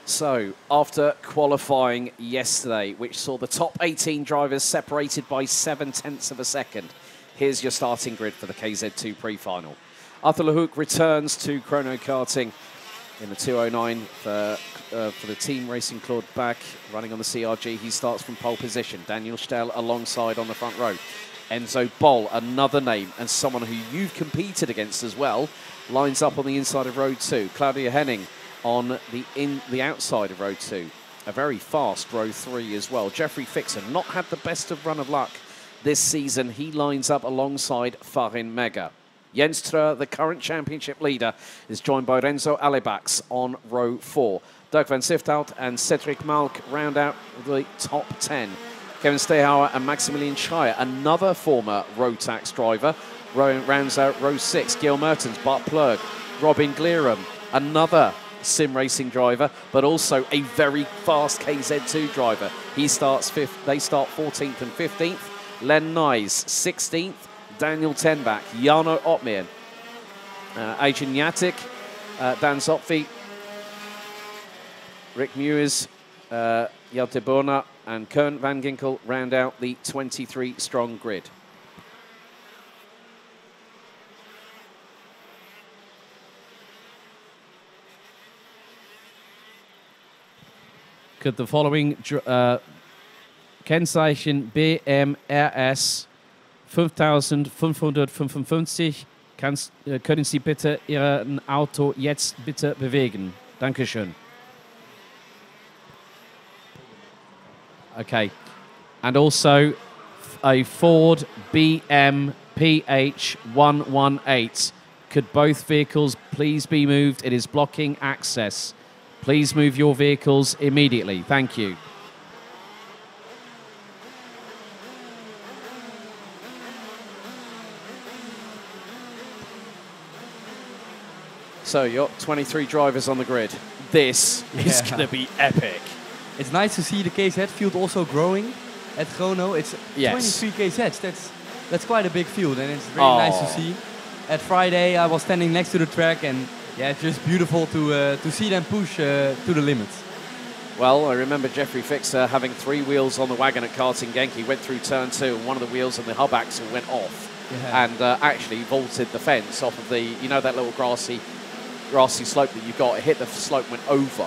So, after qualifying yesterday, which saw the top 18 drivers separated by 7/10 of a second, here's your starting grid for the KZ2 pre-final. Arthur Lehouk returns to chrono karting in the 209 for the team racing Claude Back, running on the CRG. He starts from pole position. Daniel Stell alongside on the front row. Enzo Boll, another name, and someone who you've competed against as well, lines up on the inside of row 2. Claudia Henning on the outside of row 2. A very fast row 3 as well. Jeffrey Fixer, not had the best of run of luck this season. He lines up alongside Farin Mega. Jens Treur, the current championship leader, is joined by Renzo Alebax on row 4. Dirk van Sifthout and Cedric Malk round out the top 10. Kevin Stehauer and Maximilian Schreier, another former Rotax driver, rounds out row 6. Gil Mertens, Bart Plurg, Robin Glerum, another sim racing driver, but also a very fast KZ2 driver. He starts 5th, they start 14th and 15th. Len Nyes, 16th. Daniel Tenbach, Jarno Otmir, Adrian Yatic, Dan Zopfi, Rick Mewes, Jelte Borna and Kern van Ginkel round out the 23-strong grid. Could the following Kennzeichen BMRS 5555, können Sie bitte Ihr Auto jetzt bitte bewegen? Dankeschön. Okay. And also a Ford BM PH118. Could both vehicles please be moved? It is blocking access. Please move your vehicles immediately. Thank you. So, you're 23 drivers on the grid. This is going to be epic. It's nice to see the KZ field also growing at Chrono. It's 23 KZs. That's quite a big field, and it's really nice to see. At Friday, I was standing next to the track, and yeah, it's just beautiful to see them push to the limits. Well, I remember Jeffrey Fixer having 3 wheels on the wagon at Karting Genk. He went through turn 2, and one of the wheels on the hub axle went off, and actually vaulted the fence off of the, you know, that little grassy slope that you've got. It hit the slope, went over.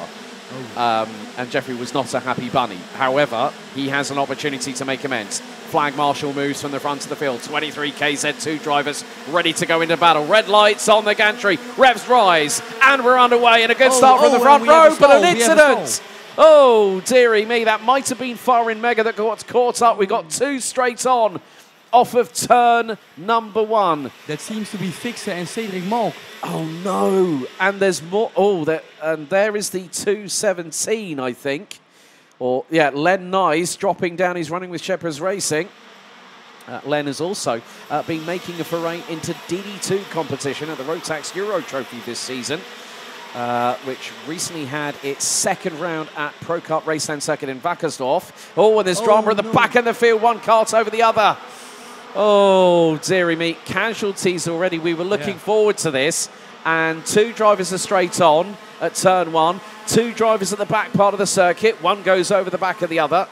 And Jeffrey was not a happy bunny. However, he has an opportunity to make amends. Flag marshal moves from the front of the field. 23 KZ2 drivers ready to go into battle. Red lights on the gantry. Revs rise. And we're underway. And a good start from the front row, but an incident. Oh, dearie me. That might have been Farin Mega that got caught up. We got 2 straight on off of turn number 1. That seems to be Fixer and Cedric Malk. Oh no! And there's more. Oh, and there is the 217, I think. Or yeah, Len Nyes dropping down. He's running with Shepherds Racing. Len has also been making a foray into DD2 competition at the Rotax Euro Trophy this season, which recently had its 2nd round at Pro Kart Raceland Circuit in Wackersdorf. Oh, and there's drama at the back of the field. One kart over the other. Oh, dearie me. Casualties already. We were looking forward to this. And 2 drivers are straight on at turn 1. 2 drivers at the back part of the circuit. One goes over the back of the other.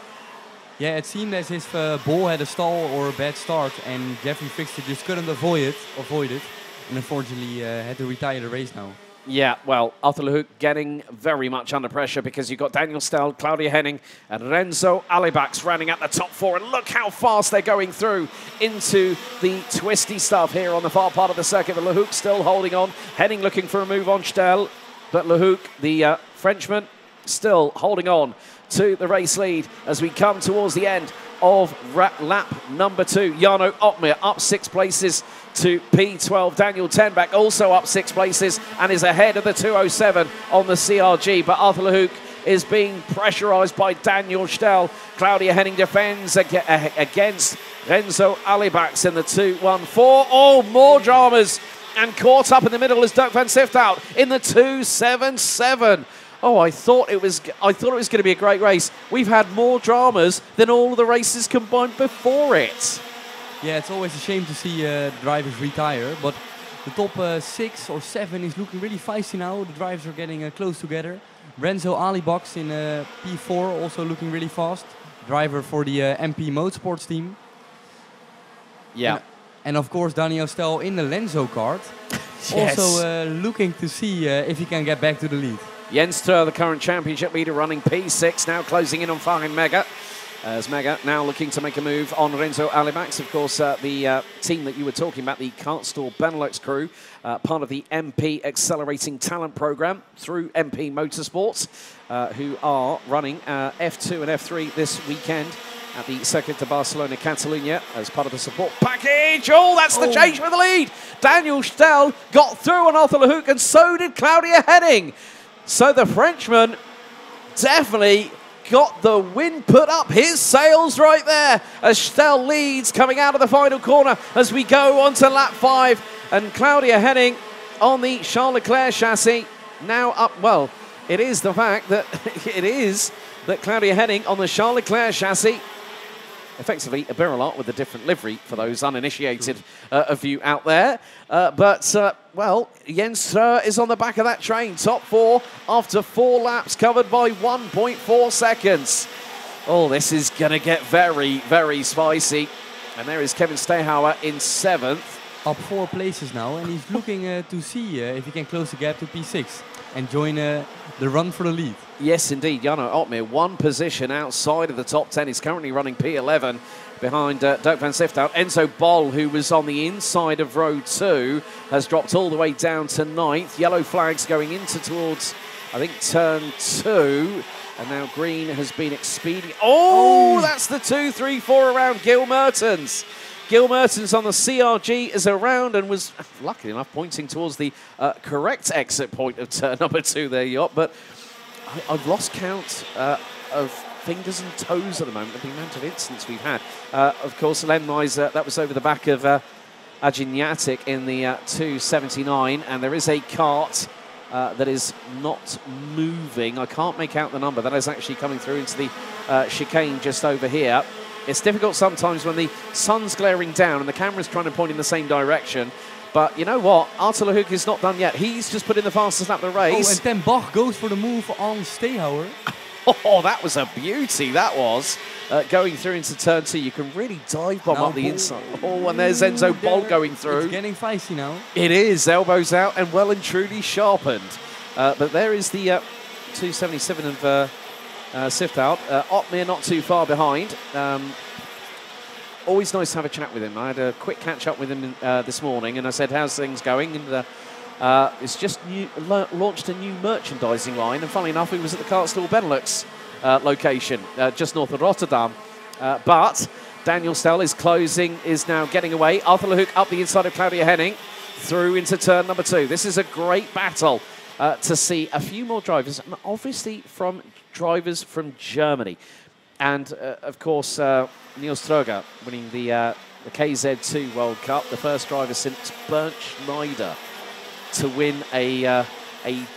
Yeah, it seemed as if Bol had a stall or a bad start, and Jeffrey Fixer just couldn't avoid it, and unfortunately had to retire the race now. Yeah, well, Arthur Lehouk getting very much under pressure because you've got Daniel Stell, Claudia Henning, and Renzo Alebax running at the top 4. And look how fast they're going through into the twisty stuff here on the far part of the circuit. But Lehouk still holding on. Henning looking for a move on Stell. But Lehouk, the Frenchman, still holding on to the race lead as we come towards the end of lap number 2. Jarno Otmir up 6 places to P12. Daniel Tenbach also up 6 places and is ahead of the 207 on the CRG. But Arthur Lehouk is being pressurized by Daniel Stell. Claudia Henning defends against Renzo Alebax in the 214. Oh, more dramas. And caught up in the middle is Dirk van Sifthout in the 277. Oh, I thought it was going to be a great race. We've had more dramas than all of the races combined before it. Yeah, it's always a shame to see drivers retire, but The top 6 or 7 is looking really feisty now. The drivers are getting close together. Renzo Alibox in P4 also looking really fast. Driver for the MP Motorsports team. Yeah. And of course Daniel Stel in the Lenzo kart. Yes. Also looking to see if he can get back to the lead. Jens Stur, the current championship leader, running P6, now closing in on Farin Mega. As Mega now looking to make a move on Renzo Alibax. Of course, the team that you were talking about, the Kartstore Benelux crew, part of the MP Accelerating Talent Program through MP Motorsports, who are running F2 and F3 this weekend at the Circuit de Barcelona, Catalunya, as part of the support package. Oh, that's the change for the lead. Daniel Stel got through on Arthur Lehouk, and so did Claudia Henning. So the Frenchman definitely got the wind put up his sails right there as Stel leads coming out of the final corner as we go on to lap 5. And Claudia Henning on the Charles Leclerc chassis now up. Well, it is the fact that Claudia Henning on the Charles Leclerc chassis, effectively a Birolot with a different livery for those uninitiated of you out there. Well, Jens Stur is on the back of that train. Top 4 after 4 laps, covered by 1.4 seconds. Oh, this is going to get very, very spicy. And there is Kevin Stehauer in 7th. Up 4 places now, and he's looking to see if he can close the gap to P6 and join the run for the lead. Yes, indeed. Jarno Opmeer, 1 position outside of the top 10. He's currently running P11 behind Dirk van Siftout. Enzo Bol, who was on the inside of row 2, has dropped all the way down to 9th. Yellow flags going into towards, I think, turn 2. And now green has been expedient. Oh, that's the 2, 3, 4 around Gil Mertens. Gil Mertens on the CRG is around and was, luckily enough, pointing towards the correct exit point of turn number 2 there, Jop. But I've lost count of fingers and toes at the moment of the amount of incidents we've had. Of course, Len Miser, that was over the back of Ajin in the 279, and there is a kart that is not moving. I can't make out the number. That is actually coming through into the chicane just over here. It's difficult sometimes when the sun's glaring down and the camera's trying to point in the same direction. But you know what? Arthur Lehouk is not done yet. He's just put in the fastest lap of the race. Oh, and then Bach goes for the move on Stehauer. Oh, that was a beauty, that was. Going through into turn 2, you can really dive bomb up the inside. Oh, and there's Enzo Bol going through. It's getting feisty now. It is, elbows out and well and truly sharpened. But there is the 277 of Siftout. Opmeer not too far behind. Always nice to have a chat with him. I had a quick catch up with him this morning, and I said, how's things going? And it's just launched a new merchandising line, and funnily enough, he was at the Kartstore Benelux location, just north of Rotterdam. But Daniel Stel is closing, is now getting away. Arthur Lehouk up the inside of Claudia Henning, through into turn number 2. This is a great battle to see a few more drivers, and obviously from drivers from Germany. And, of course, Niels Stroger winning the KZ2 World Cup, the first driver since Bernd Schneider to win a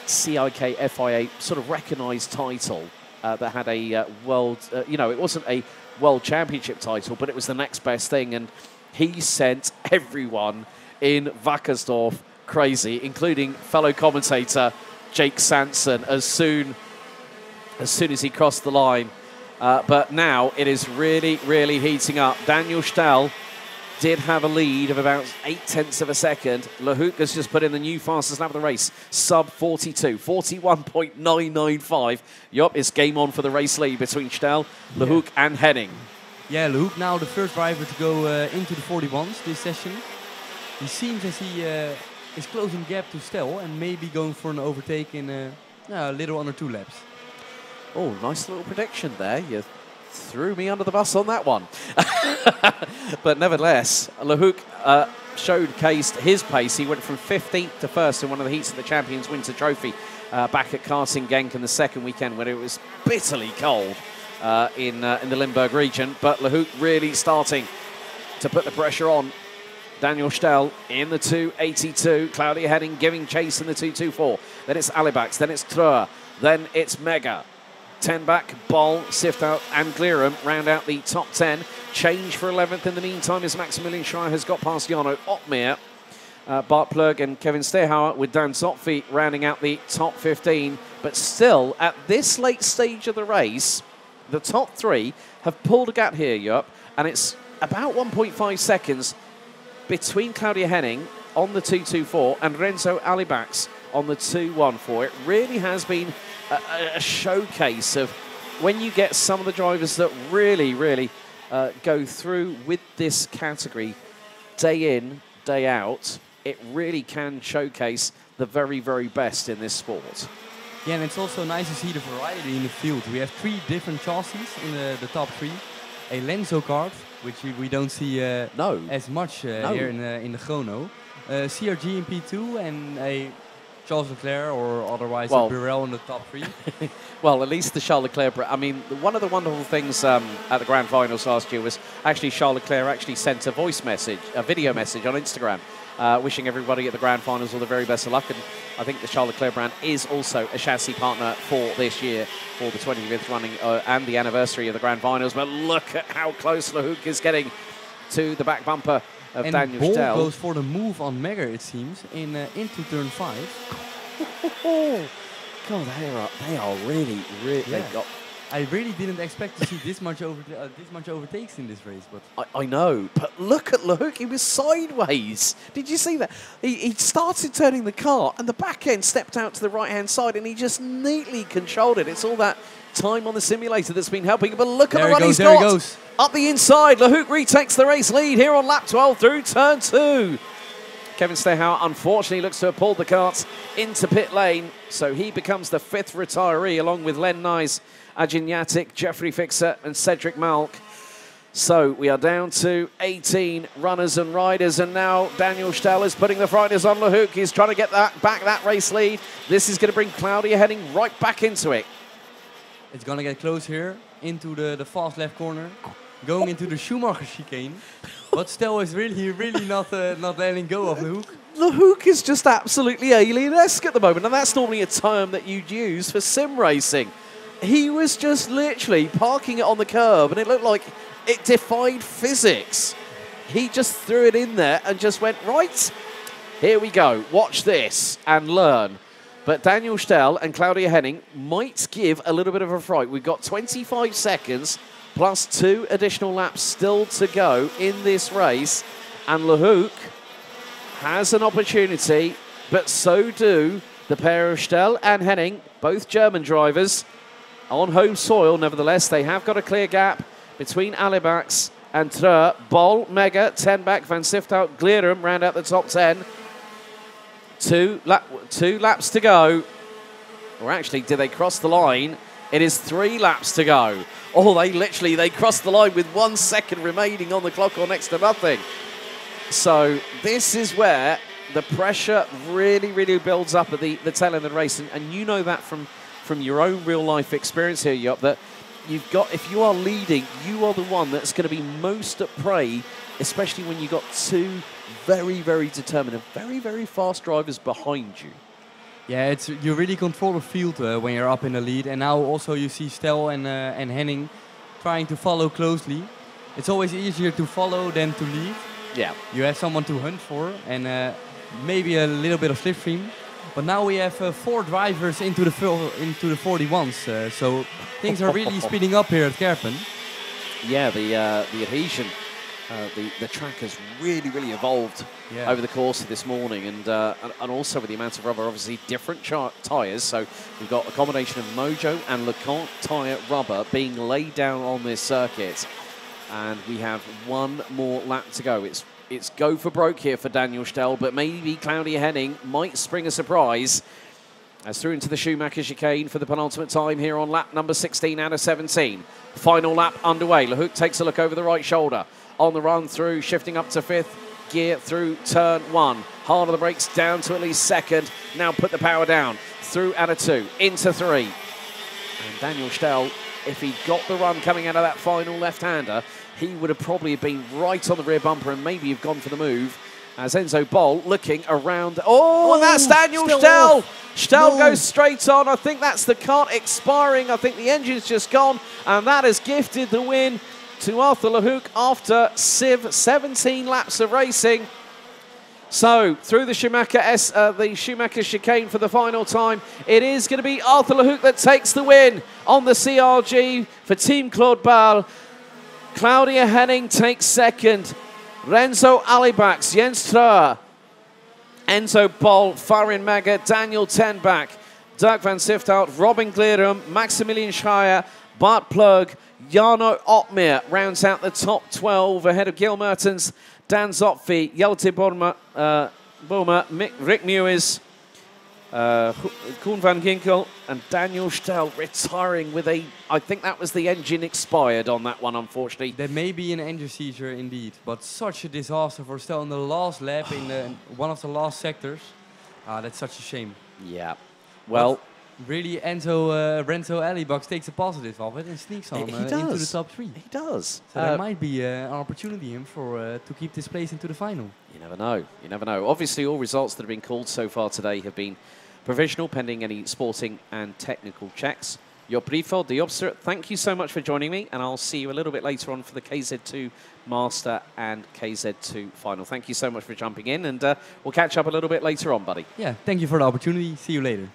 CIK FIA sort of recognised title that had a world, it wasn't a world championship title, but it was the next best thing. And he sent everyone in Wackersdorf crazy, including fellow commentator Jake Sanson, as soon as he crossed the line. But now it is really, really heating up. Daniel Stel did have a lead of about 0.8 of a second. Lehouk has just put in the new fastest lap of the race, sub 42, 41.995. Yup, it's game on for the race lead between Stel, Lehouk and Henning. Yeah, Lehouk now the first driver to go into the 41s this session. He seems as he is closing gap to Stel and maybe going for an overtake in a little under 2 laps. Oh, nice little prediction there. You threw me under the bus on that one. But nevertheless, Lehouk showcased his pace. He went from 15th to 1st in one of the heats of the Champions Winter Trophy back at Karting Genk in the second weekend when it was bitterly cold in the Limburg region. But Lehouk really starting to put the pressure on Daniel Stel in the 282. Claudia Henning giving chase in the 224. Then it's Alibax. Then it's Treur. Then it's Mega. 10 back, Bol, Siftout and Glirum round out the top 10. Change for 11th in the meantime as Maximilian Schreier has got past Jarno Opmeer. Bart Plug and Kevin Stehauer with Dan Zotfi rounding out the top 15. But still, at this late stage of the race, the top 3 have pulled a gap here, Jupp, and it's about 1.5 seconds between Claudia Henning on the 2.24 and Renzo Alibax on the 2.14. It really has been a showcase of when you get some of the drivers that really go through with this category day in, day out, it really can showcase the very best in this sport. Yeah, and it's also nice to see the variety in the field. We have 3 different chassis in the top 3. A Lenzo kart, which we don't see as much here in the chrono. CRG in P2 and a Charles Leclerc or otherwise a Burrell in the top 3. Well, at least the Charles Leclerc. I mean, one of the wonderful things at the Grand Finals last year was actually Charles Leclerc actually sent a video message on Instagram, wishing everybody at the Grand Finals all the very best of luck. And I think the Charles Leclerc brand is also a chassis partner for this year, for the 25th running and the anniversary of the Grand Finals. But look at how close Lehouk is getting to the back bumper of Daniel Bol Stel. Goes for the move on Megger, it seems, into turn 5. God, they are really. Yeah. I really didn't expect to see this much overtakes in this race, but I know. But look at Lehouk; he was sideways. Did you see that? He started turning the car, and the back end stepped out to the right-hand side, and he just neatly controlled it. It's all that time on the simulator that's been helping. But look at the run he's got. There he goes. Up the inside, Lehouk retakes the race lead here on lap 12 through turn 2. Kevin Stehauer, unfortunately, looks to have pulled the kart into pit lane, so he becomes the 5th retiree, along with Len Nyes, Ajin Yatic, Jeffrey Fixer, and Cedric Malk. So we are down to 18 runners and riders, and now Daniel Stel is putting the frighters on Lehouk. He's trying to get that race lead. This is going to bring Claudia Henning right back into it. It's going to get close here into the fast left corner, going into the Schumacher chicane. But Stel is really not letting go of Lehouk. Lehouk is just absolutely alien-esque at the moment, and that's normally a term that you'd use for sim racing. He was just literally parking it on the curb, and it looked like it defied physics. He just threw it in there and just went, right, here we go, watch this and learn. But Daniel Stel and Claudia Henning might give a little bit of a fright. We've got 25 seconds plus 2 additional laps still to go in this race. And Lehouk has an opportunity, but so do the pair of Stel and Henning, both German drivers, on home soil. Nevertheless, they have got a clear gap between Alibax and Treur. Bol, Mega, 10 back, Van Siftout, Glerum round out the top 10. 2 laps to go. Or actually, did they cross the line? It is 3 laps to go. Oh, they crossed the line with 1 second remaining on the clock or next to nothing. So this is where the pressure really builds up at the tail end of the race. And you know that from your own real-life experience here, Jupp, that you've got, if you are leading, you are the one that's going to be most at prey, especially when you've got 2 very determined and very fast drivers behind you. Yeah, you really control the field when you're up in the lead, and now also you see Stel and Henning trying to follow closely. It's always easier to follow than to lead. Yeah. You have someone to hunt for, and maybe a little bit of slipstream. But now we have 4 drivers into the 41s, so things are really speeding up here at Kerpen. Yeah, the adhesion. The track has really evolved over the course of this morning, and also with the amount of rubber, obviously different tyres. So we've got a combination of Mojo and LeConte tyre rubber being laid down on this circuit, and we have 1 more lap to go. It's go for broke here for Daniel Stel, but maybe Claudia Henning might spring a surprise as through into the Schumacher chicane for the penultimate time here on lap number 16 out of 17. Final lap underway. Lehouk takes a look over the right shoulder. On the run through, shifting up to 5th gear through turn 1. Hard on the brakes, down to at least 2nd. Now put the power down. Through out of 2, into 3. And Daniel Stel, if he'd got the run coming out of that final left-hander, he would have probably been right on the rear bumper and maybe have gone for the move. As Enzo Bol looking around. Oh, and that's Daniel Stel. Stel goes straight on. I think that's the kart expiring. I think the engine's just gone. And that has gifted the win to Arthur Lehouk after 17 laps of racing. So, through the Schumacher chicane for the final time, it is going to be Arthur Lehouk that takes the win on the CRG for Team Claude Ball. Claudia Henning takes second. Renzo Alibax, Jens Treur, Enzo Boll, Farin Mega, Daniel Tenbach, Dirk van Sifthout, Robin Glerum, Maximilian Schreier, Bart Plug, Jarno Otmir rounds out the top 12 ahead of Gil Mertens, Dan Zopfi, Jelte Bomer, Rick Mewis, Koen van Ginkel, and Daniel Stel retiring with I think that was the engine expired on that one, unfortunately. There may be an engine seizure indeed, but such a disaster for Stel in the last lap in one of the last sectors. That's such a shame. Yeah. Well, but really, Renzo Alibax takes a positive of it and sneaks on into the top 3. He does. So there might be an opportunity to keep this place into the final. You never know. You never know. Obviously, all results that have been called so far today have been provisional, pending any sporting and technical checks. Your Brifo, the Obster, thank you so much for joining me, and I'll see you a little bit later on for the KZ2 Master and KZ2 Final. Thank you so much for jumping in, and we'll catch up a little bit later on, buddy. Yeah, thank you for the opportunity. See you later.